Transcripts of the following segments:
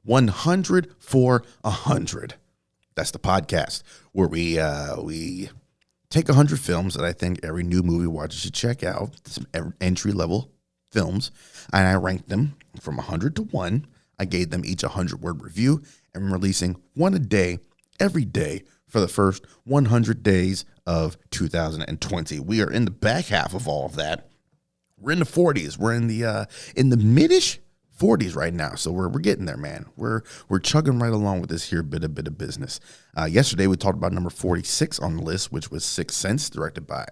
100 for 100. That's the podcast where we take 100 films that I think every new movie watcher should check out, some entry-level films, and I ranked them from 100 to 1. I gave them each a 100-word review, and I'm releasing one a day, every day, for the first 100 days of 2020. We are in the back half of all of that. We're in the 40s. We're in the mid-ish 40s right now, so we're getting there, man. We're chugging right along with this here bit of business. Yesterday we talked about number 46 on the list, which was Se7en, directed by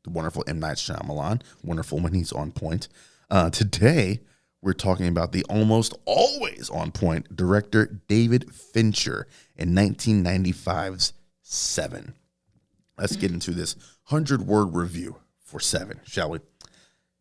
the wonderful M. Night Shyamalan. Wonderful when he's on point. Today we're talking about the almost always on point director David Fincher in 1995's Se7en. Let's get into this 100-word review for Se7en, shall we?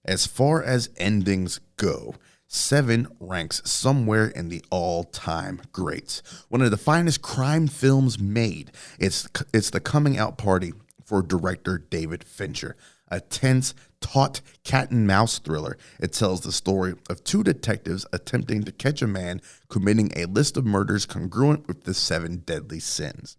As far as endings go, Se7en ranks somewhere in the all-time greats. One of the finest crime films made. It's the coming out party for director David Fincher. A tense, taut cat-and-mouse thriller. It tells the story of two detectives attempting to catch a man committing a list of murders congruent with the 7 deadly sins.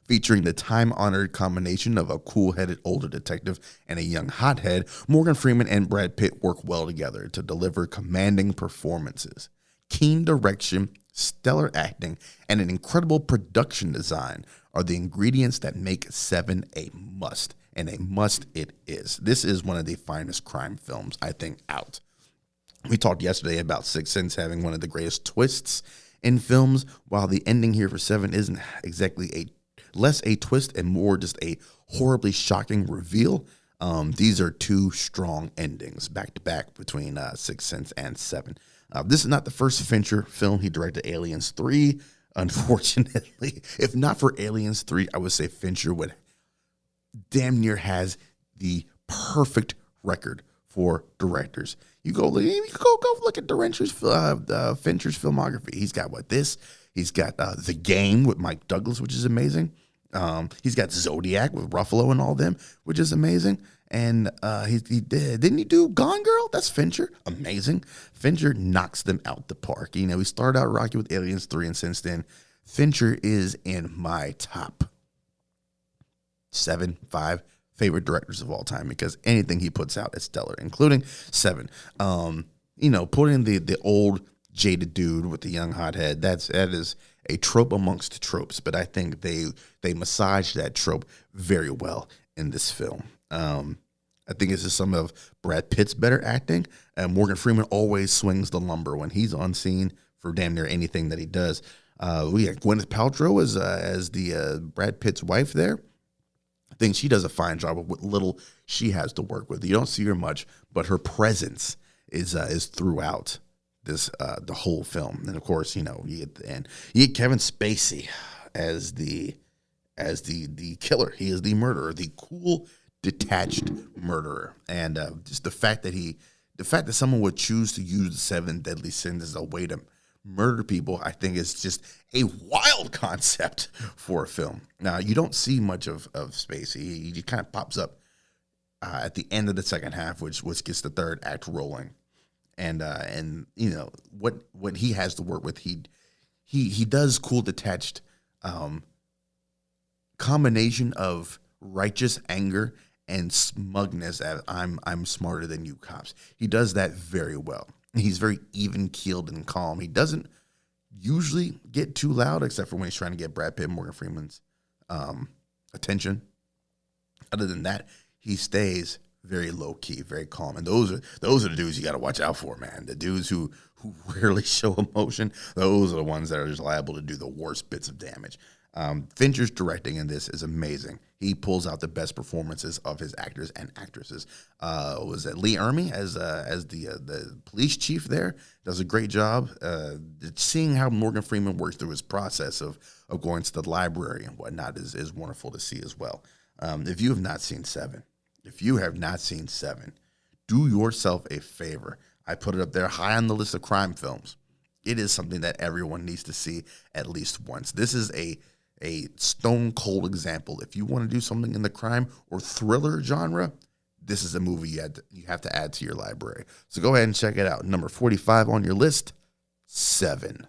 Featuring the time-honored combination of a cool-headed older detective and a young hothead, Morgan Freeman and Brad Pitt work well together to deliver commanding performances. Keen direction, stellar acting, and an incredible production design are the ingredients that make Se7en a must, and a must it is. This is one of the finest crime films, I think, out. We talked yesterday about Se7en having one of the greatest twists in films, while the ending here for Se7en isn't exactly less a twist and more just a horribly shocking reveal. These are two strong endings back to back between Se7en and Se7en. This is not the first Fincher film. He directed Aliens 3. Unfortunately, if not for Aliens 3, I would say Fincher would damn near has the perfect record for directors. You go look at Fincher's filmography. He's got this. He's got The Game with Mike Douglas, which is amazing. He's got Zodiac with Ruffalo and all them, which is amazing. And didn't he do Gone Girl? That's Fincher. Amazing. Fincher knocks them out the park. You know, he started out rocky with Aliens 3, and since then, Fincher is in my top 5 favorite directors of all time, because anything he puts out is stellar, including Se7en. Putting the old jaded dude with the young hothead, that is a trope amongst tropes, but I think they massage that trope very well in this film. I think this is some of Brad Pitt's better acting. Morgan Freeman always swings the lumber when he's on scene for damn near anything that he does. We got Gwyneth Paltrow as the Brad Pitt's wife there. I think she does a fine job of what little she has to work with. You don't see her much, but her presence is throughout this the whole film. And of course, you get the end. You get Kevin Spacey as the killer. He is the murderer, the cool, detached murderer. And just the fact that someone would choose to use the 7 deadly sins as a way to murder people, I think is just a wild concept for a film. Now, you don't see much of Spacey. He kind of pops up at the end of the second half, which gets the third act rolling. And what he has to work with, he does cool, detached combination of righteous anger and smugness at I'm smarter than you cops. He does that very well. He's very even-keeled and calm. He doesn't usually get too loud, except for when he's trying to get Brad Pitt and Morgan Freeman's attention. Other than that, he stays very low-key, very calm. And those are the dudes you got to watch out for, man. The dudes who rarely show emotion, those are the ones that are just liable to do the worst bits of damage. Fincher's directing in this is amazing. He pulls out the best performances of his actors and actresses. Was it Lee Ermey as the police chief there? Does a great job. Seeing how Morgan Freeman works through his process of going to the library and whatnot is wonderful to see as well. If you have not seen Se7en, do yourself a favor. I put it up there high on the list of crime films. It is something that everyone needs to see at least once. This is a stone cold example. If you want to do something in the crime or thriller genre, this is a movie you have to add to your library. So go ahead and check it out. Number 45 on your list, Se7en.